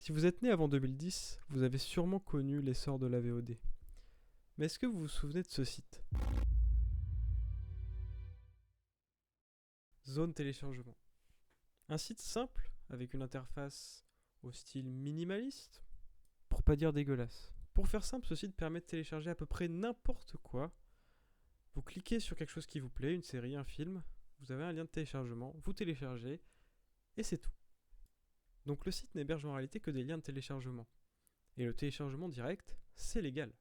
Si vous êtes né avant 2010, vous avez sûrement connu l'essor de la VOD. Mais est-ce que vous vous souvenez de ce site? Zone téléchargement. Un site simple, avec une interface au style minimaliste, pour pas dire dégueulasse. Pour faire simple, ce site permet de télécharger à peu près n'importe quoi. Vous cliquez sur quelque chose qui vous plaît, une série, un film, vous avez un lien de téléchargement, vous téléchargez, et c'est tout. Donc le site n'héberge en réalité que des liens de téléchargement. Et le téléchargement direct, c'est légal.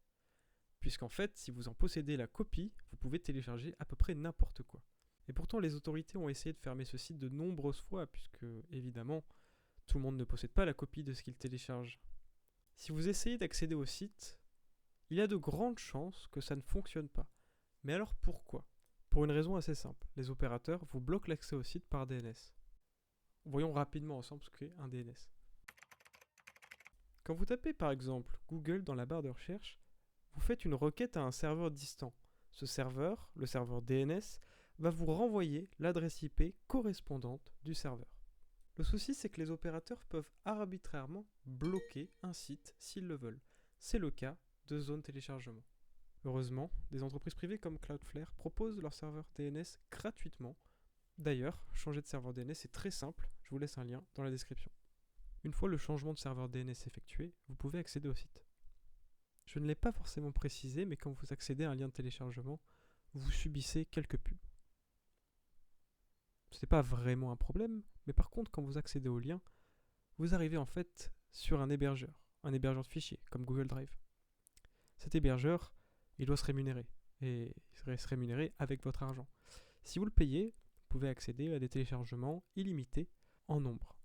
Puisqu'en fait, si vous en possédez la copie, vous pouvez télécharger à peu près n'importe quoi. Et pourtant, les autorités ont essayé de fermer ce site de nombreuses fois, puisque, évidemment, tout le monde ne possède pas la copie de ce qu'il télécharge. Si vous essayez d'accéder au site, il y a de grandes chances que ça ne fonctionne pas. Mais alors pourquoi? Pour une raison assez simple. Les opérateurs vous bloquent l'accès au site par DNS. Voyons rapidement ensemble ce qu'est un DNS. Quand vous tapez par exemple Google dans la barre de recherche, vous faites une requête à un serveur distant. Ce serveur, le serveur DNS, va vous renvoyer l'adresse IP correspondante du serveur. Le souci, c'est que les opérateurs peuvent arbitrairement bloquer un site s'ils le veulent. C'est le cas de Zone Téléchargement. Heureusement, des entreprises privées comme Cloudflare proposent leur serveur DNS gratuitement. D'ailleurs, changer de serveur DNS est très simple, je vous laisse un lien dans la description. Une fois le changement de serveur DNS effectué, vous pouvez accéder au site. Je ne l'ai pas forcément précisé, mais quand vous accédez à un lien de téléchargement, vous subissez quelques pubs. Ce n'est pas vraiment un problème, mais par contre, quand vous accédez au lien, vous arrivez en fait sur un hébergeur de fichiers, comme Google Drive. Cet hébergeur, il doit se rémunérer, et il va se rémunérer avec votre argent. Si vous le payez, vous pouvez accéder à des téléchargements illimités en nombre.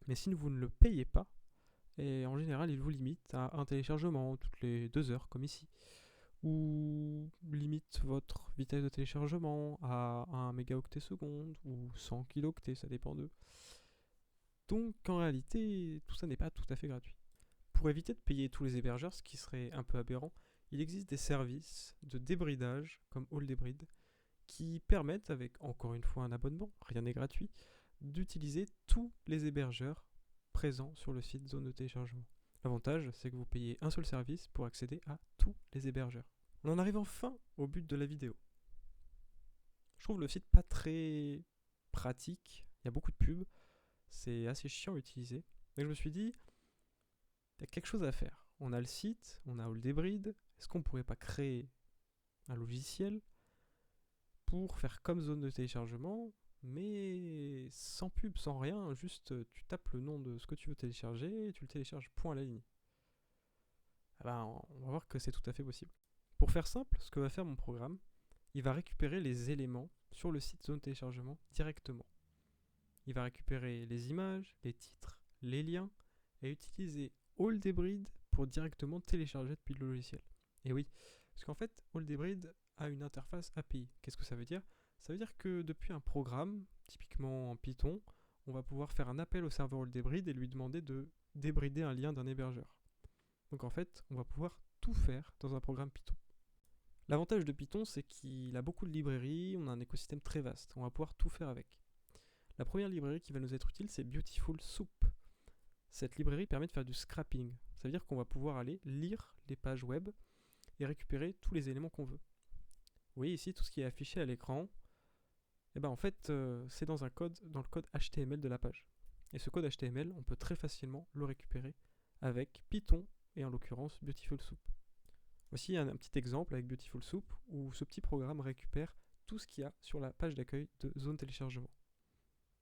Mais si vous ne le payez pas, et en général, il vous limite à un téléchargement toutes les 2 heures, comme ici. Ou limite votre vitesse de téléchargement à 1 mégaoctet seconde ou 100 kilooctets, ça dépend d'eux. Donc en réalité, tout ça n'est pas tout à fait gratuit. Pour éviter de payer tous les hébergeurs, ce qui serait un peu aberrant, il existe des services de débridage, comme AllDebrid, qui permettent, avec encore une fois un abonnement, rien n'est gratuit, d'utiliser tous les hébergeurs présents sur le site zone de téléchargement. L'avantage, c'est que vous payez un seul service pour accéder à tous les hébergeurs. On en arrive enfin au but de la vidéo. Je trouve le site pas très pratique, il y a beaucoup de pubs, c'est assez chiant à utiliser. Mais je me suis dit, il y a quelque chose à faire. On a le site, on a AllDebrid, est-ce qu'on pourrait pas créer un logiciel pour faire comme zone de téléchargement, mais sans pub, sans rien, juste tu tapes le nom de ce que tu veux télécharger et tu le télécharges, point à la ligne. Ah ben, on va voir que c'est tout à fait possible. Pour faire simple, ce que va faire mon programme, il va récupérer les éléments sur le site zone téléchargement directement. Il va récupérer les images, les titres, les liens et utiliser AllDebrid pour directement télécharger depuis le logiciel. Et oui, parce qu'en fait, AllDebrid a une interface API. Qu'est-ce que ça veut dire? Ça veut dire que depuis un programme, typiquement en Python, on va pouvoir faire un appel au serveur AllDebrid et lui demander de débrider un lien d'un hébergeur. Donc en fait, on va pouvoir tout faire dans un programme Python. L'avantage de Python, c'est qu'il a beaucoup de librairies, on a un écosystème très vaste, on va pouvoir tout faire avec. La première librairie qui va nous être utile, c'est Beautiful Soup. Cette librairie permet de faire du scrapping. Ça veut dire qu'on va pouvoir aller lire les pages web et récupérer tous les éléments qu'on veut. Vous voyez ici tout ce qui est affiché à l'écran. Et ben en fait, c'est dans le code HTML de la page. Et ce code HTML, on peut très facilement le récupérer avec Python et en l'occurrence Beautiful Soup. Voici un petit exemple avec Beautiful Soup où ce petit programme récupère tout ce qu'il y a sur la page d'accueil de zone téléchargement.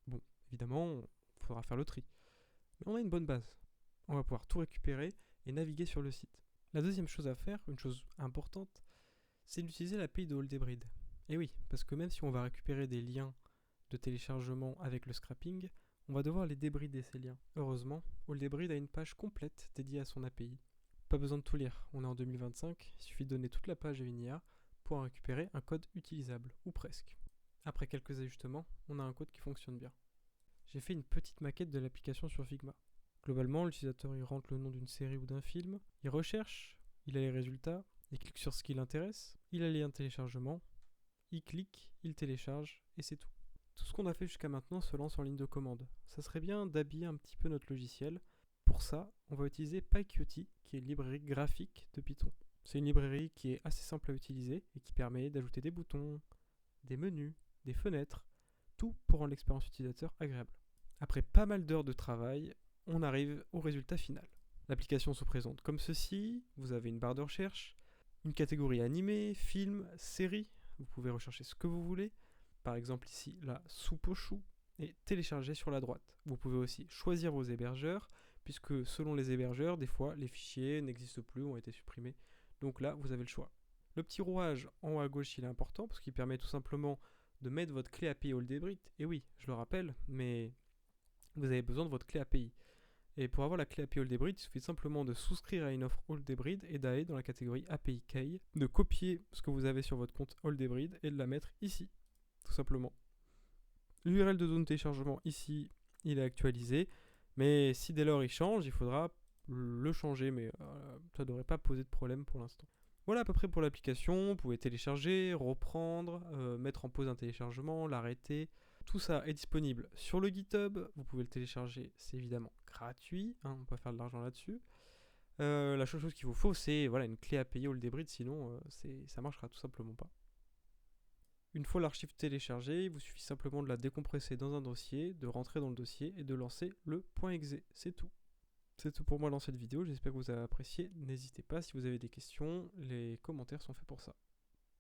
Bon, évidemment, il faudra faire le tri. Mais on a une bonne base. On va pouvoir tout récupérer et naviguer sur le site. La deuxième chose à faire, une chose importante, c'est d'utiliser l'API de AllDebrid. Et oui, parce que même si on va récupérer des liens de téléchargement avec le scrapping, on va devoir les débrider ces liens. Heureusement, AllDebrid a une page complète dédiée à son API. Pas besoin de tout lire, on est en 2025, il suffit de donner toute la page à une IA pour en récupérer un code utilisable, ou presque. Après quelques ajustements, on a un code qui fonctionne bien. J'ai fait une petite maquette de l'application sur Figma. Globalement, l'utilisateur il rentre le nom d'une série ou d'un film, il recherche, il a les résultats, il clique sur ce qui l'intéresse, il a les liens de téléchargement, il clique, il télécharge, et c'est tout. Tout ce qu'on a fait jusqu'à maintenant se lance en ligne de commande. Ça serait bien d'habiller un petit peu notre logiciel pour ça, on va utiliser PyQt, qui est une librairie graphique de Python. C'est une librairie qui est assez simple à utiliser et qui permet d'ajouter des boutons, des menus, des fenêtres, tout pour rendre l'expérience utilisateur agréable. Après pas mal d'heures de travail, on arrive au résultat final. L'application se présente comme ceci, vous avez une barre de recherche, une catégorie animée, film, série, vous pouvez rechercher ce que vous voulez. Par exemple ici, la soupe aux choux est téléchargée sur la droite. Vous pouvez aussi choisir vos hébergeurs, puisque selon les hébergeurs, des fois les fichiers n'existent plus, ont été supprimés. Donc là, vous avez le choix. Le petit rouage en haut à gauche, il est important, parce qu'il permet tout simplement de mettre votre clé API Holdebrid. Et oui, je le rappelle, mais vous avez besoin de votre clé API. Et pour avoir la clé API Holdebrid, il suffit simplement de souscrire à une offre Holdebrid et d'aller dans la catégorie API Key, de copier ce que vous avez sur votre compte Holdebrid et de la mettre ici, tout simplement. L'URL de zone de téléchargement ici, il est actualisé, mais si dès lors il change, il faudra le changer, mais ça ne devrait pas poser de problème pour l'instant. Voilà à peu près pour l'application, vous pouvez télécharger, reprendre, mettre en pause un téléchargement, l'arrêter. Tout ça est disponible sur le GitHub, vous pouvez le télécharger, c'est évidemment gratuit, on ne peut pas faire de l'argent là-dessus. La seule chose qu'il vous faut, c'est une clé API Holdebrid, sinon ça marchera tout simplement pas. Une fois l'archive téléchargée, il vous suffit simplement de la décompresser dans un dossier, de rentrer dans le dossier et de lancer le .exe, c'est tout. C'est tout pour moi dans cette vidéo, j'espère que vous avez apprécié. N'hésitez pas, si vous avez des questions, les commentaires sont faits pour ça.